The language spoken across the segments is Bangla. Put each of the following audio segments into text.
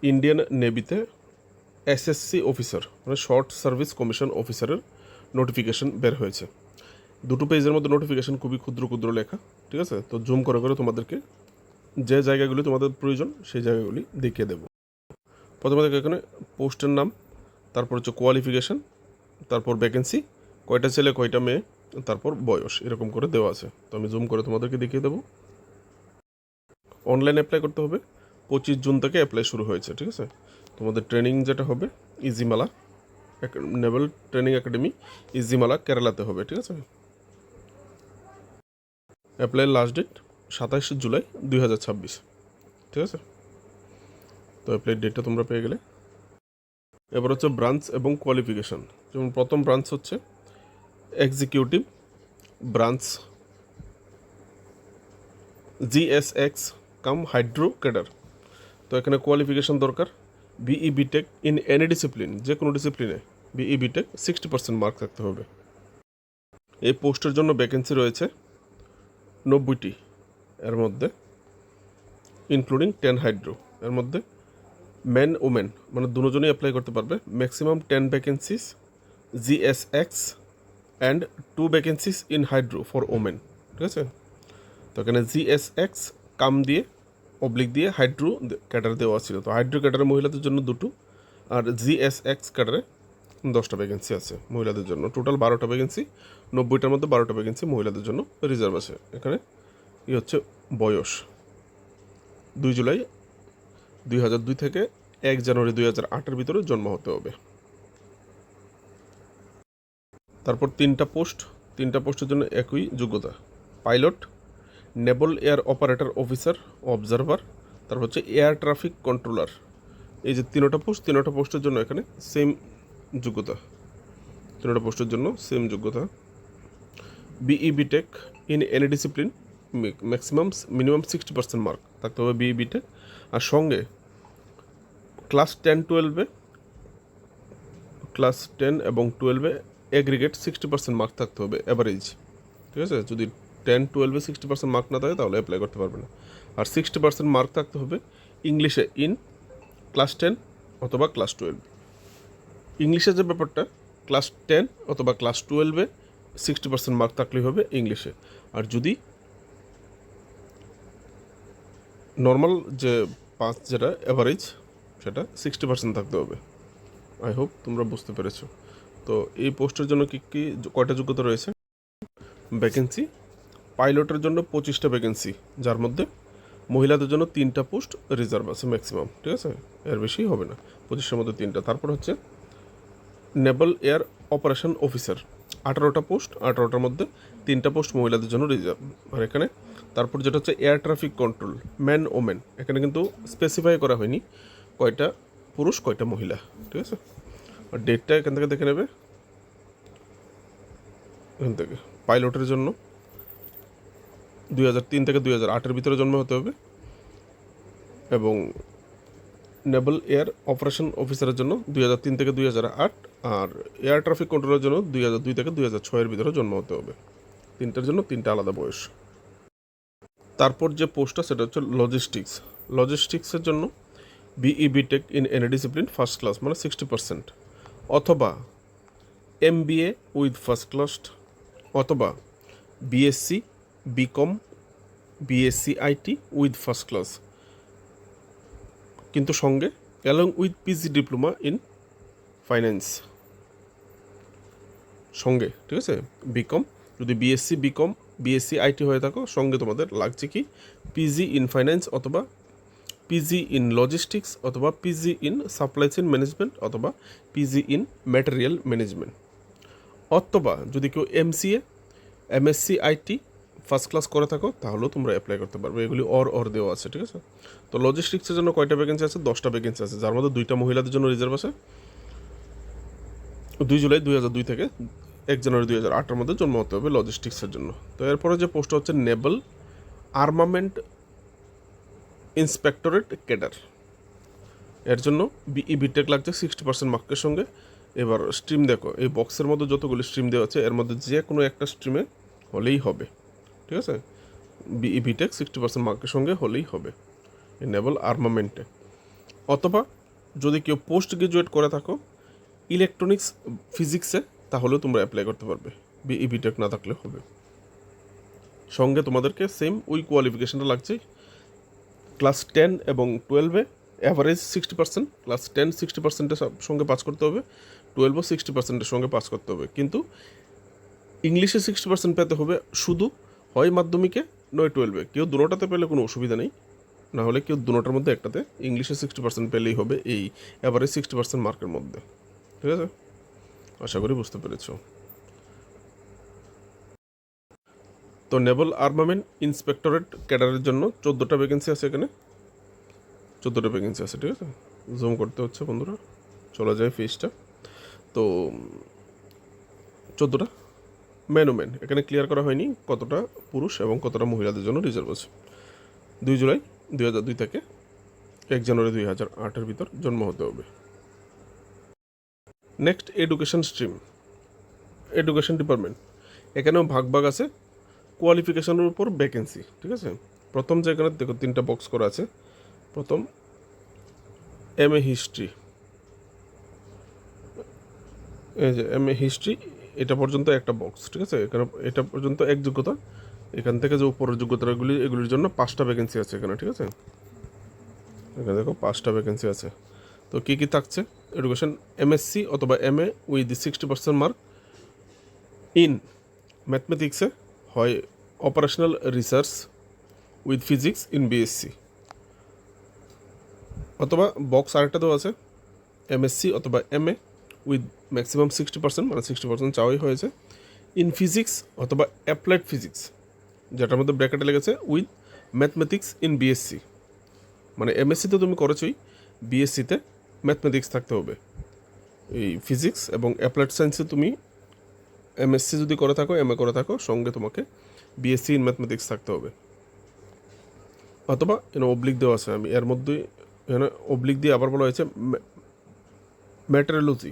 ইন্ডিয়ান নেভিতে এসএসসি অফিসার মানে শর্ট সার্ভিস কমিশন অফিসারের নোটিফিকেশন বের হয়েছে। দুটো পেজের মধ্যে নোটিফিকেশন, খুবই ক্ষুদ্র ক্ষুদ্র লেখা, ঠিক আছে? তো জুম করে করে তোমাদেরকে যে জায়গাগুলি তোমাদের প্রয়োজন সেই জায়গাগুলি দেখিয়ে দেবো। প্রথমে দেখো এখানে পোস্টের নাম, তারপর হচ্ছে কোয়ালিফিকেশান, তারপর ভ্যাকেন্সি, কয়টা ছেলে কয়টা মেয়ে, তারপর বয়স, এরকম করে দেওয়া আছে। তো আমি জুম করে তোমাদেরকে দেখিয়ে দেবো। অনলাইনে অ্যাপ্লাই করতে হবে। 25 জুন থেকে অ্যাপ্লাই শুরু হয়েছে, ঠিক আছে? তোমাদের ট্রেনিং যেটা হবে ইজিমালা নেভাল ট্রেনিং একাডেমি, ইজিমালা, কেরালাতে হবে, ঠিক আছে? অ্যাপ্লাইয়ের লাস্ট ডেট 27 জুলাই 2026, ঠিক আছে? তো অ্যাপ্লাইয়ের ডেটটা তোমরা পেয়ে গেলে। এবার হচ্ছে ব্রাঞ্চ এবং কোয়ালিফিকেশান। যেমন প্রথম ব্রাঞ্চ হচ্ছে executive branch GSX cum hydro cadre. তো এখানে কোয়ালিফিকেশান দরকার BE BTech in any discipline, যে কোনো ডিসিপ্লিনে বিই বিটেক 60% মার্ক থাকতে হবে। এই পোস্টের জন্য ভ্যাকেন্সি রয়েছে 90টি, এর মধ্যে ইনক্লুডিং 10 হাইড্রো। এর মধ্যে মেন ওমেন মানে দুজনেই অ্যাপ্লাই করতে পারবে। Maximum 10 vacancies GSX and 2 vacancies in hydro for women, ঠিক আছে? তো এখানে জিএসএক্স কাম দিয়ে অবলিক দিয়ে হাইড্রো ক্যাডার দেওয়া ছিল। তো হাইড্রো ক্যাডারে মহিলাদের জন্য 2টো, আর জিএসএক্স ক্যাডারে 10টা ভ্যাকেন্সি আছে মহিলাদের জন্য। টোটাল 12টা ভ্যাকেন্সি, 90টার মধ্যে 12টা ভ্যাকেন্সি মহিলাদের জন্য রিজার্ভ আছে। এখানে হচ্ছে বয়স 2 জুলাই 2002 থেকে 1 জানুয়ারি 2008-এর ভিতরে জন্ম হতে হবে। তারপর 3টা পোস্টের জন্য একই যোগ্যতা, pilot, naval air operator officer, observer, তারপর হচ্ছে এয়ার ট্রাফিক কন্ট্রোলার। এই যে 3টা পোস্টের জন্য এখানে সেম যোগ্যতা, 3টা পোস্টের জন্য সেম যোগ্যতা। BE BTech in any discipline, minimum 60% mark থাকতে হবে বিই বিটেক। আর সঙ্গে ক্লাস 10 এবং 12-এ এগ্রিগেট 60% মার্ক থাকতে হবে অ্যাভারেজ, ঠিক আছে? যদি 10-12-এ 60% মার্ক না থাকে তাহলে অ্যাপ্লাই করতে পারবে না। আর 60% মার্ক থাকতে হবে ইংলিশে ইন ক্লাস 10 অথবা ক্লাস 12। ইংলিশের যে ব্যাপারটা, ক্লাস 10 অথবা ক্লাস 12-এ 60% মার্ক থাকলেই হবে ইংলিশে। আর যদি নর্মাল যে পাস যেটা অ্যাভারেজ, সেটা 60% থাকতে হবে। আই হোপ তোমরা বুঝতে পেরেছো। তো এই পোস্টের জন্য কী কয়টা যোগ্যতা রয়েছে? ভ্যাকেন্সি পাইলটের জন্য 25টা ভ্যাকেন্সি, যার মধ্যে মহিলাদের জন্য 3টা পোস্ট রিজার্ভ আছে ম্যাক্সিমাম, ঠিক আছে? এর বেশি হবে না, 25টার মধ্যে 3টা। তারপর হচ্ছে নেভাল এয়ার অপারেশন অফিসার, 18টা পোস্ট, 18টার মধ্যে 3টা পোস্ট মহিলাদের জন্য রিজার্ভ। আর এখানে তারপর যেটা হচ্ছে air traffic control, man women, এখানে কিন্তু স্পেসিফাই করা হয়নি কয়টা পুরুষ কয়টা মহিলা, ঠিক আছে? আর ডেটটা এখান থেকে দেখে নেবে। এখান থেকে পাইলটের জন্য 2003 থেকে 2008-এর ভিতরে জন্ম হতে হবে, এবং নেভাল এয়ার অপারেশন অফিসারের জন্য 2003 থেকে 2008, আর এয়ার ট্রাফিক কন্ট্রোলের জন্য 2002 থেকে 2006-এর ভিতরে জন্ম হতে হবে। 3টার জন্য 3টা আলাদা বয়স। তারপর যে পোস্টটা সেটা হচ্ছে লজিস্টিক্সের জন্য BE BTech in any discipline first class মানে 60%, অথবা MBA উইথ ফার্স্ট ক্লাস, অথবা BSc BCom, BSc IT with first class, কিন্তু সঙ্গে along with PG diploma in finance সঙ্গে, ঠিক আছে? বিকম, যদি বিএসসি বিকম বিএসসি আইটি হয়ে থাকো, সঙ্গে তোমাদের লাগছে কি পিজি ইন ফাইন্যান্স, অথবা পিজি ইন লজিস্টিক্স, অথবা PG in supply chain management, অথবা পিজি ইন ম্যাটেরিয়াল ম্যানেজমেন্ট। অথবা যদি কেউ MCA MSc IT first class করে থাকো তাহলেও তোমরা অ্যাপ্লাই করতে পারবে। এগুলি অর দেওয়া আছে, ঠিক আছে? তো লজিস্টিক্সের জন্য কয়টা ভ্যাকেন্সি আছে? 10টা ভ্যাকেন্সি আছে, যার মধ্যে 2টা মহিলাদের জন্য রিজার্ভ আছে। 2 জুলাই 2002 থেকে 1 জানুয়ারি 2008-এর মধ্যে জন্ম হতে হবে লজিস্টিক্সের জন্য। তো এরপরে যে পোস্টটা হচ্ছে নেভাল আর্মামেন্ট ইন্সপেক্টরেট ক্যাডার, এর জন্য বিই বিটেক লাগছে 60% মার্কের সঙ্গে। এবার স্ট্রিম দেখো, এই বক্সের মধ্যে যতগুলি স্ট্রিম দেওয়া আছে এর মধ্যে যে কোনো একটা স্ট্রিমে হলেই হবে, ঠিক আছে? বিই বিটেক 60% মার্কের সঙ্গে হলেই হবে এই নেভাল আর্মামেন্টে। অথবা যদি কেউ পোস্ট গ্রাজুয়েট করে থাকো ইলেকট্রনিক্স ফিজিক্সে, তাহলেও তোমরা অ্যাপ্লাই করতে পারবে, বিই বিটেক না থাকলে হবে। সঙ্গে তোমাদেরকে সেম ওই কোয়ালিফিকেশনটা লাগছে। ক্লাস 10 এবং 12-এ অ্যাভারেজ 60%, ক্লাস 10 60%-এর সঙ্গে পাস করতে হবে, 12-ও 60%-এর সঙ্গে পাস করতে হবে। কিন্তু ইংলিশে 60% পেতে হবে শুধু, হয় মাধ্যমিকে নয় 12-এ। কেউ দুটোটাতে পেলে কোনো অসুবিধা নেই, না হলে কেউ দুটোটার মধ্যে একটাতে ইংলিশে 60% পেলেই হবে এই অ্যাভারেজ 60% মার্কের মধ্যে। ঠিক আছে, আশা করি বুঝতে পেরেছো। তো নেভাল আর্মামেন্ট ইন্সপেক্টরেট ক্যাডারের জন্য 14টা ভ্যাকেন্সি আছে এখানে, 14টা ভ্যাকেন্সি আছে। ঠিক আছে, জুম করতে হচ্ছে বন্ধুরা, চলে যায় ফিসটা। তো 14টা ম্যান ও ম্যান, এখানে ক্লিয়ার করা হয়নি কতটা পুরুষ এবং কতটা মহিলাদের জন্য রিজার্ভ আছে। 2 জুলাই 2002 থেকে 1 জানুয়ারি 2008-এর ভিতর জন্ম হতে হবে। Next education stream, education department, এখানেও ভাগ ভাগ আছে কোয়ালিফিকেশনের উপর ভ্যাকেন্সি। ঠিক আছে, প্রথম যে এখানে দেখো 3টা বক্স করা আছে। প্রথম এমএ হিস্ট্রি, এই যে এমএ হিস্ট্রি, এটা পর্যন্ত একটা বক্স। ঠিক আছে, এখানে এটা পর্যন্ত এক যোগ্যতা। এখান থেকে যে উপরের যোগ্যতাগুলি, এগুলির জন্য 5টা ভ্যাকেন্সি আছে এখানে। ঠিক আছে, এখানে দেখো 5টা ভ্যাকেন্সি আছে। তো কী কী থাকছে, এডুকেশন এমএসসি অথবা এমএ উইথ 60% মার্ক ইন ম্যাথমেটিক্সে, হয় operational research with physics in BSc, অথবা বক্স আরেকটা দেওয়া আছে এমএসসি অথবা এমএ উইথ ম্যাক্সিমাম 60%, মানে 60% চাওয়াই হয়েছে, ইন ফিজিক্স অথবা অ্যাপ্লাইড ফিজিক্স, যেটার মধ্যে ব্র্যাকেটে লেগেছে উইথ ম্যাথমেটিক্স ইন বিএসসি। মানে এমএসসিতে তুমি করেছই, বিএসসিতে ম্যাথমেটিক্স থাকতে হবে। এই ফিজিক্স এবং অ্যাপ্লাইড সায়েন্সে তুমি এমএসসি যদি করে থাকো, এমএ করে থাকো, সঙ্গে তোমাকে বিএসসি ইন ম্যাথমেটিক্স থাকতে হবে। অথবা এখানে অবলিক দেওয়া আছে, আমি এর মধ্যেই এখানে অবলিক দিয়ে আবার বলা হয়েছে ম্যাটেরিওলজি।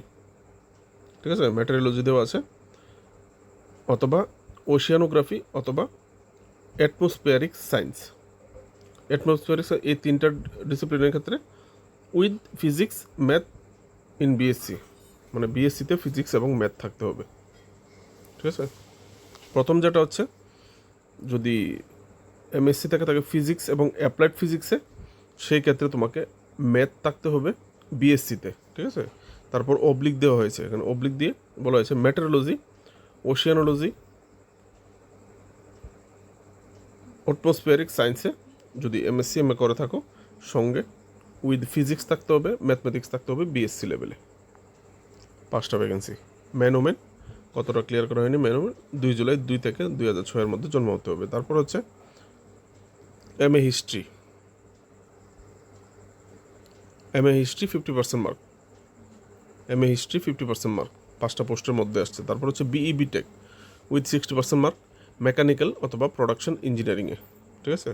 ঠিক আছে, ম্যাটেরিওলজি দেওয়া আছে, অথবা ওশিয়ানোগ্রাফি অথবা অ্যাটমসফিয়ারিক সায়েন্স। অ্যাটমসফিয়ারিক, এই 3টা ডিসিপ্লিনের ক্ষেত্রে with physics math in BSc, মানে বিএসসিতে ফিজিক্স এবং ম্যাথ থাকতে হবে। ঠিক আছে, প্রথম যেটা হচ্ছে যদি এমএসসি থেকে থাকে ফিজিক্স এবং অ্যাপ্লাইড ফিজিক্সে, সেই ক্ষেত্রে তোমাকে ম্যাথ থাকতে হবে বিএসসিতে। ঠিক আছে, তারপর অবলিক দেওয়া হয়েছে, এখানে অবলিক দিয়ে বলা হয়েছে মেটেরোলজি, ওশিয়ানোলজি, অ্যাটমসফিয়ারিক সায়েন্সে যদি এমএসসি এমএ করে থাকো, সঙ্গে উইথ ফিজিক্স থাকতে হবে, ম্যাথমেটিক্স থাকতে হবে বিএসসি লেভেলে। 5টা ভ্যাকেন্সি। ম্যান ওমেন কতটা ক্লিয়ার করা হয়নি। ম্যান ওমেন 2 জুলাই 2 থেকে 2006-এর মধ্যে জন্ম হতে হবে। তারপর হচ্ছে MA history, MA history 50% mark, MA history 50% mark 5টা পোস্টের মধ্যে আসছে। তারপর হচ্ছে BE BTech with 60% mark mechanical অথবা প্রোডাকশন ইঞ্জিনিয়ারিংয়ে। ঠিক আছে,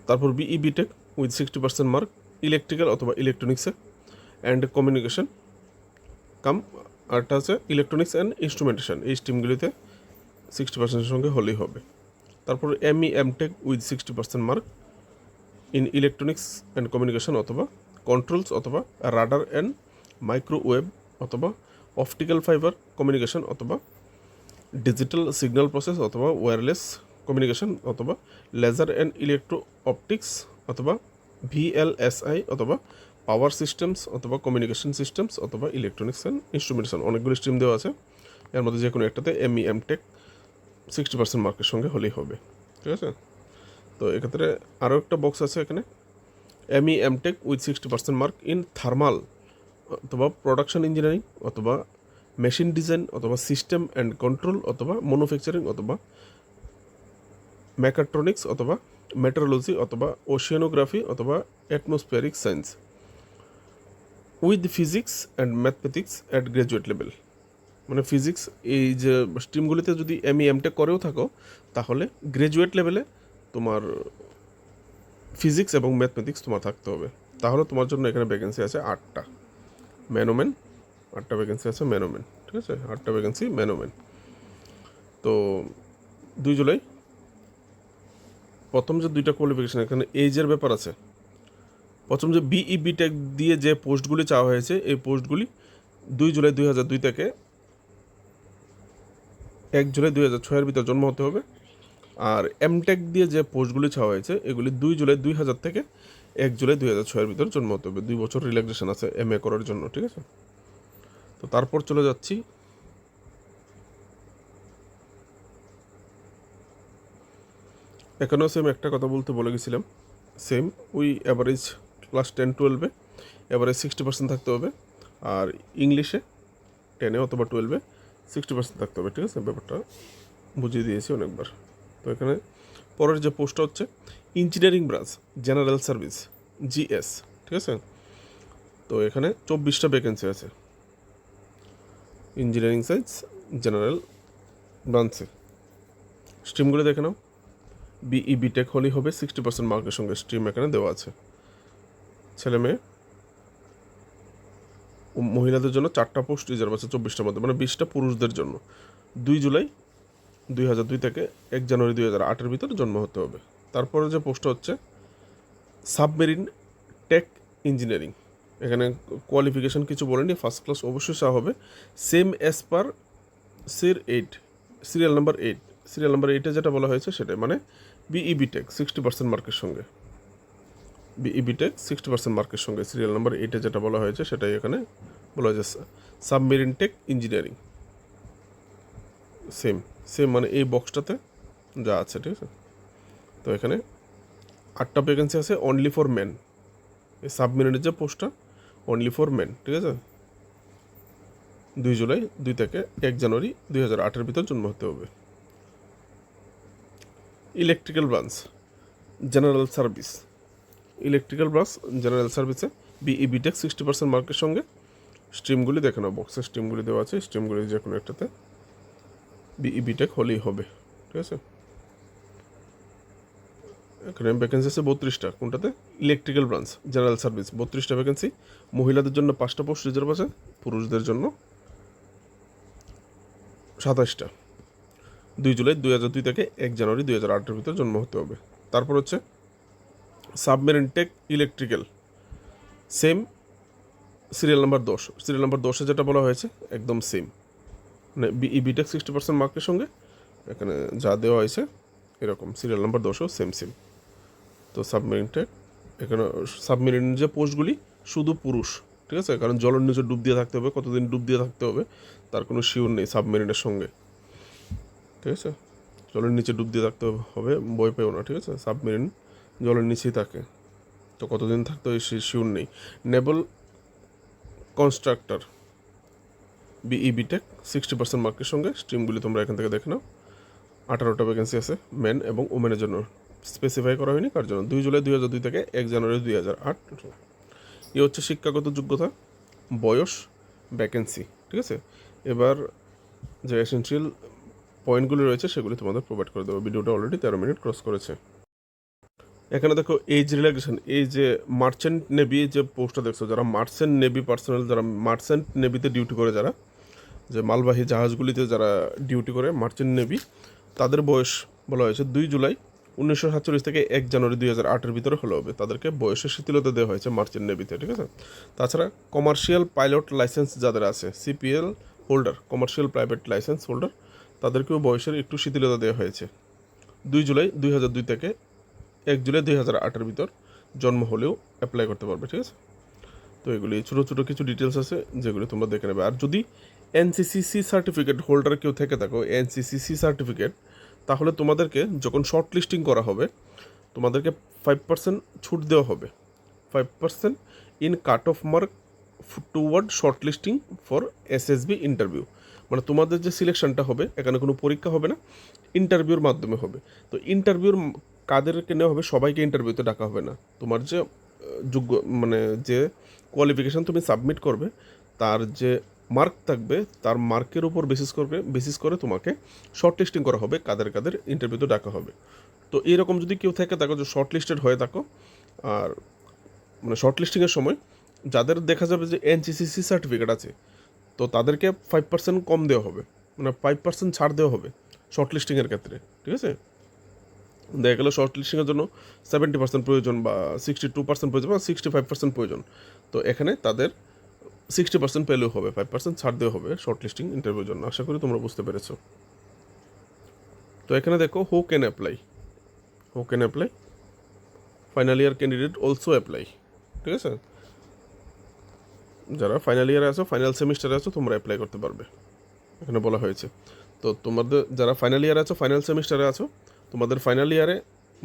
তারপর BE BTech with 60% mark electrical অথবা ইলেকট্রনিক্সে অ্যান্ড কমিউনিকেশন কাম, আরটা আছে ইলেকট্রনিক্স অ্যান্ড ইনস্ট্রুমেন্টেশন। এই স্ট্রিমগুলিতে 60%-এর সঙ্গে হলেই হবে। তারপর ME MTech with 60% mark in electronics and communication অথবা কন্ট্রোলস অথবা রাডার অ্যান্ড মাইক্রোওয়েভ অথবা অপটিক্যাল ফাইবার কমিউনিকেশন অথবা ডিজিটাল সিগন্যাল প্রসেস অথবা ওয়্যারলেস কমিউনিকেশন অথবা লেজার অ্যান্ড ইলেকট্রো অপটিক্স অথবা ভিএলএসআই অথবা পাওয়ার সিস্টেমস অথবা কমিউনিকেশন সিস্টেমস অথবা ইলেকট্রনিক্স অ্যান্ড ইনস্ট্রুমেন্টেশন। অনেকগুলো স্ট্রিম দেওয়া আছে, এর মধ্যে যে কোনো একটাতে এমই এমটেক 60% মার্কের সঙ্গে হলেই হবে। ঠিক আছে, তো এক্ষেত্রে আরও একটা বক্স আছে এখানে ME MTech with 60% mark in thermal অথবা প্রোডাকশন ইঞ্জিনিয়ারিং অথবা মেশিন ডিজাইন অথবা সিস্টেম অ্যান্ড কন্ট্রোল অথবা ম্যানুফ্যাকচারিং অথবা মেকাট্রনিক্স অথবা মেট্রোলজি অথবা ওশিয়ানোগ্রাফি অথবা atmospheric science with physics and mathematics at graduate level. মানে ফিজিক্স এই যে স্ট্রিমগুলিতে যদি এমই এমটেক করেও থাকো, তাহলে গ্র্যাজুয়েট লেভেলে তোমার ফিজিক্স এবং ম্যাথমেটিক্স তোমার থাকতে হবে। তাহলে তোমার জন্য এখানে ভ্যাকেন্সি আছে 8টা ম্যানোমেন, 8টা ভ্যাকেন্সি আছে ম্যানোমেন। ঠিক আছে, 8টা ভ্যাকেন্সি ম্যানোমেন। তো 2 জুলাই প্রথম যে 2টা কোয়ালিফিকেশান, এখানে এইজের ব্যাপার আছে। প্রথম যে বিই বিটেক দিয়ে যে পোস্টগুলি চাওয়া হয়েছে এই পোস্টগুলি 2 জুলাই 2002 থেকে 1 জুলাই 2006 ভিতর জন্ম হতে হবে। আর এমটেক দিয়ে যে পোস্টগুলি চাওয়া হয়েছে এগুলি 2 জুলাই 2000 থেকে 1 জুলাই 2006 ভিতর জন্ম হতে হবে। 2 বছর রিল্যাক্সেশন আছে এমএ করার জন্য, ঠিক আছে। তো তারপর চলে যাচ্ছি এখানেও সেম একটা কথা বলতে বলে গেছিলাম, সেম ওই অ্যাভারেজ ক্লাস 10-12-এ অ্যাভারেজ 60% থাকতে হবে, আর ইংলিশে 10-এ অথবা 12-এ 60% থাকতে হবে, ঠিক আছে। ব্যাপারটা বুঝিয়ে দিয়েছি অনেকবার। তো এখানে পরের যে পোস্টটা হচ্ছে engineering branch general service GS, ঠিক আছে। তো এখানে 24টা ভ্যাকেন্সি আছে ইঞ্জিনিয়ারিং সাইন্স জেনারেল ব্রাঞ্চে। স্ট্রিমগুলো দেখে নাও, বিই বিটেক হলেই হবে, 60% মার্কের সঙ্গে স্ট্রিম এখানে দেওয়া আছে। ছেলে মেয়ে মহিলাদের জন্য 4টা পোস্ট রিজার্ভ আছে 24টার মধ্যে, মানে 20টা পুরুষদের জন্য। 2 জুলাই 2002 থেকে 1 জানুয়ারি 2008-এর ভিতর জন্ম হতে হবে। তারপরে যে পোস্টটা হচ্ছে সাবমেরিন টেক ইঞ্জিনিয়ারিং। এখানে কোয়ালিফিকেশন কিছু বলেনি, ফার্স্ট ক্লাস অবশ্যই চাওয়া হবে, same as per serial number 8। Serial number 8-এ যেটা বলা হয়েছে সেটাই, মানে বিই বিটেক 60% মার্কের সঙ্গে, বিই বিটেক 60% মার্কের সঙ্গে সিরিয়াল নাম্বার 8-এ যেটা বলা হয়েছে সেটাই এখানে বলা হয়েছে submarine tech engineering. Same same মানে এই বক্সটাতে যা আছে, ঠিক আছে। তো এখানে 8টা ভ্যাকেন্সি আছে অনলি ফর মেন। এই সাবমেরিনের যে পোস্টটা অনলি ফর মেন, ঠিক আছে। 2 জুলাই 2 থেকে 1 জানুয়ারি 2008-এর ভিতর জন্ম হতে হবে। Electrical branch general service, electrical branch general সার্ভিসে বিই বিটেক 60% মার্কের সঙ্গে স্ট্রিমগুলি দেখে নাও, বক্সে স্ট্রিমগুলি দেওয়া আছে, স্ট্রিমগুলি যে কোনো একটাতে বিই বিটেক হলেই হবে, ঠিক আছে। এখানে ভ্যাকেন্সি আছে 32টা, কোনটাতে ইলেকট্রিক্যাল ব্রাঞ্চ জেনারেল সার্ভিস 32টা ভ্যাকেন্সি। মহিলাদের জন্য 5টা পোস্ট রিজার্ভ আছে, পুরুষদের জন্য 27টা। 2 জুলাই 2002 থেকে 1 জানুয়ারি 2008-এর ভিতর জন্ম হতে হবে। তারপর হচ্ছে submarine tech electrical, same serial number 10। Serial number 10-এ যেটা বলা হয়েছে একদম সেম, মানে বিই বিটেক 60% মার্কের সঙ্গে এখানে যা দেওয়া হয়েছে এরকম সিরিয়াল নাম্বার 10-ও সেম সেম। তো সাবমেরিন টেক এখানে সাবমেরিন যে পোস্টগুলি শুধু পুরুষ, ঠিক আছে, কারণ জলের নিচে ডুব দিয়ে থাকতে হবে, কতদিন ডুব দিয়ে থাকতে হবে তার কোনো শিওর নেই সাবমেরিনের সঙ্গে, ঠিক আছে। জলের নিচে ডুব দিয়ে থাকতে হবে, ভয় পেও না, ঠিক আছে। সাবমেরিন জলের নিচেই থাকে, তো কতদিন থাকতে হয় সে শিওর নেই। নেভেল কনস্ট্রাক্টর বিই বিটেক 60% মার্কের সঙ্গে স্ট্রিমগুলি তোমরা এখান থেকে দেখে নাও। 18টা ভ্যাকেন্সি আছে মেন এবং ওমেনের জন্য, স্পেসিফাই করা হয়নি কার জন্য। 2 জুলাই 2002 থেকে 1 জানুয়ারি 2008। এ হচ্ছে শিক্ষাগত যোগ্যতা, বয়স, ভ্যাকেন্সি, ঠিক আছে। এবার যে এসেনশিয়াল পয়েন্টগুলি রয়েছে সেগুলি তোমাদের প্রোভাইড করে দেবো। ভিডিওটা অলরেডি 13 মিনিট ক্রস করেছে। এখানে দেখো এজ রিল্যাক্সেশন, এই যে মার্চেন্ট নেভি যে পোস্টটা দেখছো, যারা মার্চেন্ট নেভি পার্সোনাল, যারা মার্চেন্ট নেভিতে ডিউটি করে, যারা যে মালবাহী জাহাজগুলিতে যারা ডিউটি করে মার্চেন্ট নেভি, তাদের বয়স বলা হয়েছে 2 জুলাই 1947 থেকে 1 জানুয়ারি 2008-এর ভিতরে হলে হবে। তাদেরকে বয়সের শিথিলতা দেওয়া হয়েছে মার্চেন্ট নেভিতে, ঠিক আছে। তাছাড়া কমার্শিয়াল পাইলট লাইসেন্স যাদের আছে, CPL holder, commercial private licence holder, তাদেরকেও বয়সের একটু শিথিলতা দেওয়া হয়েছে। 2 জুলাই 2002 থেকে 1 জুলাই 2008-এর ভিতর জন্ম হলেও অ্যাপ্লাই করতে পারবে, ঠিক আছে। তো এগুলি ছোটো ছোটো কিছু ডিটেলস আছে যেগুলি তোমরা দেখে নেবে। আর যদি এনসিসিসি সার্টিফিকেট হোল্ডার কেউ থেকে থাকো, এনসিসিসি সার্টিফিকেট, তাহলে তোমাদেরকে যখন শর্ট লিস্টিং করা হবে তোমাদেরকে 5% ছুট দেওয়া হবে, 5% in cut off mark toward short listing for SSB interview. মানে তোমাদের যে সিলেকশনটা হবে এখানে কোনো পরীক্ষা হবে না, ইন্টারভিউর মাধ্যমে হবে। তো ইন্টারভিউর কাদেরকে নেওয়া হবে, সবাইকে ইন্টারভিউতে ডাকা হবে না। তোমার যে যোগ্য মানে যে কোয়ালিফিকেশান তুমি সাবমিট করবে তার যে মার্ক থাকবে তার মার্কের উপর বেসিস করে তোমাকে শর্ট লিস্টিং করা হবে, কাদের কাদের ইন্টারভিউতে ডাকা হবে। তো এইরকম যদি কেউ থেকে থাকো যে শর্ট লিস্টেড হয়ে থাকো, আর মানে শর্ট লিস্টিংয়ের সময় যাদের দেখা যাবে যে এনসিসিসি সার্টিফিকেট আছে, তো তাদেরকে 5% কম দেওয়া হবে, মানে 5% ছাড় দেওয়া হবে শর্ট লিস্টিংয়ের ক্ষেত্রে, ঠিক আছে। দেখা গেলো শর্ট লিস্টিংয়ের জন্য 70% প্রয়োজন বা 62% প্রয়োজন বা 65% প্রয়োজন, তো এখানে তাদের 60% পেলেও হবে, 5% ছাড় দেওয়া হবে শর্ট লিস্টিং ইন্টারভিউর জন্য। আশা করি তোমরা বুঝতে পেরেছো। তো এখানে দেখো who can apply, final year candidate also apply, ঠিক আছে? যারা ফাইনাল ইয়ারে আছো, ফাইনাল সেমিস্টারে আছো, তোমরা অ্যাপ্লাই করতে পারবে, এখানে বলা হয়েছে। তো তোমাদের যারা ফাইনাল ইয়ারে আছো, ফাইনাল সেমিস্টারে আছো, তোমাদের ফাইনাল ইয়ারে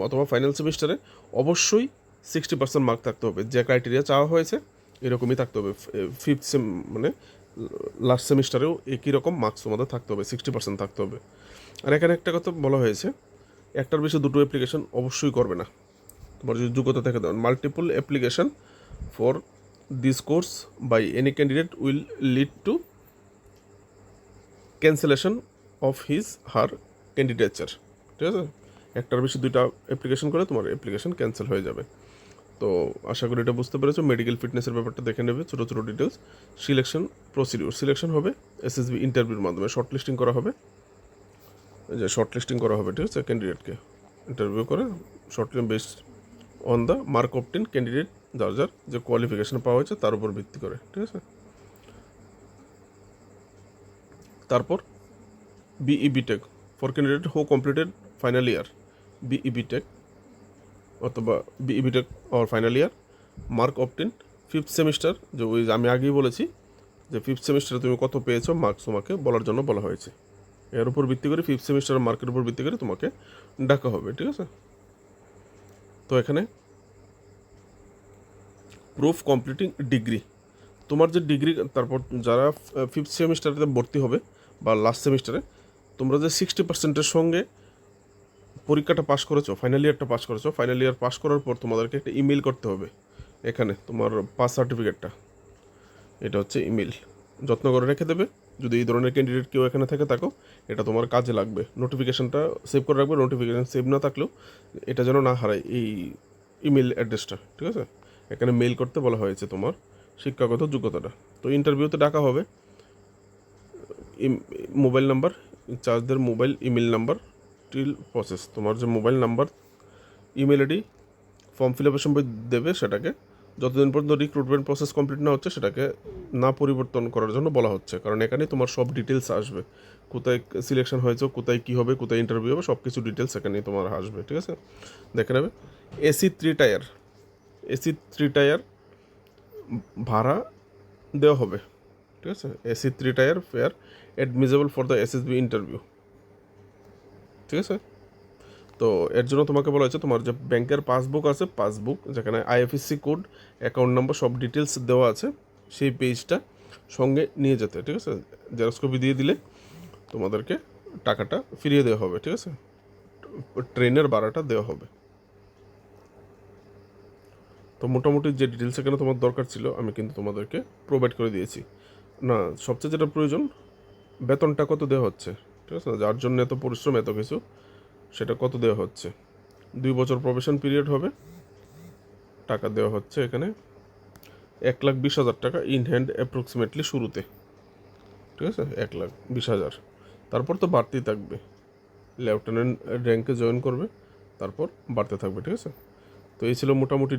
অথবা ফাইনাল সেমিস্টারে অবশ্যই 60% মার্ক থাকতে হবে, যে ক্রাইটেরিয়া চাওয়া হয়েছে এরকমই থাকতে হবে। ফিফথ মানে লাস্ট সেমিস্টারেও একই রকম মার্কস তোমাদের থাকতে হবে, 60% থাকতে হবে। আর এখানে একটা কথা বলা হয়েছে, একটার বেশি দুটো অ্যাপ্লিকেশন অবশ্যই করবে না। তোমার যদি যোগ্যতা থেকে দেওয়া, multiple application for this course by any candidate will lead to cancellation of his her candidature, ঠিক আছে? একটার বেশি দুইটা অ্যাপ্লিকেশন করে তোমার অ্যাপ্লিকেশন ক্যান্সেল হয়ে যাবে। তো আশা করি এটা বুঝতে পেরেছো। মেডিকেল ফিটনেসের ব্যাপারটা দেখে নেবে, ছোটো ছোটো ডিটেলস। সিলেকশন হবে এসএসবি ইন্টারভিউর মাধ্যমে, শর্ট লিস্টিং করা হবে, ঠিক আছে? ক্যান্ডিডেটকে ইন্টারভিউ করে short list based on the mark obtain candidate, যার যার যে কোয়ালিফিকেশন পাওয়া হয়েছে তার উপর ভিত্তি করে, ঠিক আছে? তারপর BE BTech for candidate who completed final year, BE BTech অথবা BE BTech or final year, mark obtain fifth semester, যে ওই আমি আগেই বলেছি যে ফিফথ সেমিস্টারে তুমি কত পেয়েছো মার্কস তোমাকে বলার জন্য বলা হয়েছে। এর উপর ভিত্তি করে ফিফথ সেমিস্টার মার্কের উপর ভিত্তি করে তোমাকে ডাকা হবে, ঠিক আছে? তো এখানে প্রুফ কমপ্লিটিং ডিগ্রি, তোমার যে ডিগ্রি, তারপর যারা ফিফথ সেমিস্টারে ভর্তি হবে বা লাস্ট সেমিস্টারে, তোমরা যে 60%-এর সঙ্গে পরীক্ষাটা পাস করেছো, ফাইনাল ইয়ারটা পাস করেছো, ফাইনাল ইয়ার পাস করার পর তোমাদেরকে একটা ইমেল করতে হবে। এখানে তোমার পাস সার্টিফিকেটটা, এটা হচ্ছে ইমেল, যত্ন করে রেখে দেবে। যদি এই ধরনের ক্যান্ডিডেট কেউ এখানে থাকো, এটা তোমার কাজে লাগবে। নোটিফিকেশানটা সেভ করে রাখবে, নোটিফিকেশান সেভ না থাকলেও এটা যেন না হারায়, এই ইমেল অ্যাড্রেসটা, ঠিক আছে? এখানে মেল করতে বলা হয়েছে তোমার শিক্ষাগত যোগ্যতাটা। তো ইন্টারভিউতে ডাকা হবে, মোবাইল নাম্বার, ইনচার্জদের mobile, email number, till process, তোমার যে mobile number, email ID form fill আপের সময় দেবে, সেটাকে যতদিন পর্যন্ত রিক্রুটমেন্ট প্রসেস কমপ্লিট না হচ্ছে সেটাকে না পরিবর্তন করার জন্য বলা হচ্ছে, কারণ এখানে তোমার সব ডিটেলস আসবে, কোথায় সিলেকশন হয়েছে, কোথায় কী হবে, কোথায় ইন্টারভিউ হবে, সব কিছু ডিটেলস এখানেই তোমার আসবে, ঠিক আছে? দেখে নেবে। এসি 3 টায়ার ভাড়া দেওয়া হবে, ঠিক আছে? AC 3 tier fare admissible for the SSB interview, ঠিক আছে? তো এর জন্য তোমাকে বলা হয়েছে তোমার যে ব্যাংকের পাসবুক আছে, পাসবুক যেখানে আইএফএসসি কোড, অ্যাকাউন্ট নাম্বার, সব ডিটেলস দেওয়া আছে, সেই পেজটা সঙ্গে নিয়ে যেতে, ঠিক আছে? জেরক্স কপি দিয়ে দিলে তোমাদেরকে টাকাটা ফিরিয়ে দেওয়া হবে, ঠিক আছে? ট্রেনের ভাড়াটা দেওয়া হবে। তো মোটামুটি যে ডিটেলস এখানে তোমার দরকার ছিল আমি কিন্তু তোমাদেরকে প্রোভাইড করে দিয়েছি। না, সবচেয়ে যেটা প্রয়োজন, বেতনটা কত দেওয়া হচ্ছে, ঠিক আছে? যার জন্য এত পরিশ্রম, এত কিছু, সেটা কত দেওয়া হচ্ছে। 2 বছর প্রবেশন পিরিয়ড হবে, টাকা দেওয়া হচ্ছে এখানে 1,20,000 টাকা ইন হ্যান্ড অ্যাপ্রক্সিমেটলি শুরুতে, ঠিক আছে? 1,20,000, তারপর তো বাড়তেই থাকবে, লেফটেন্যান্ট র্যাঙ্কে জয়েন করবে, তারপর বাড়তে থাকবে, ঠিক আছে? তো এই ছিল মোটামুটি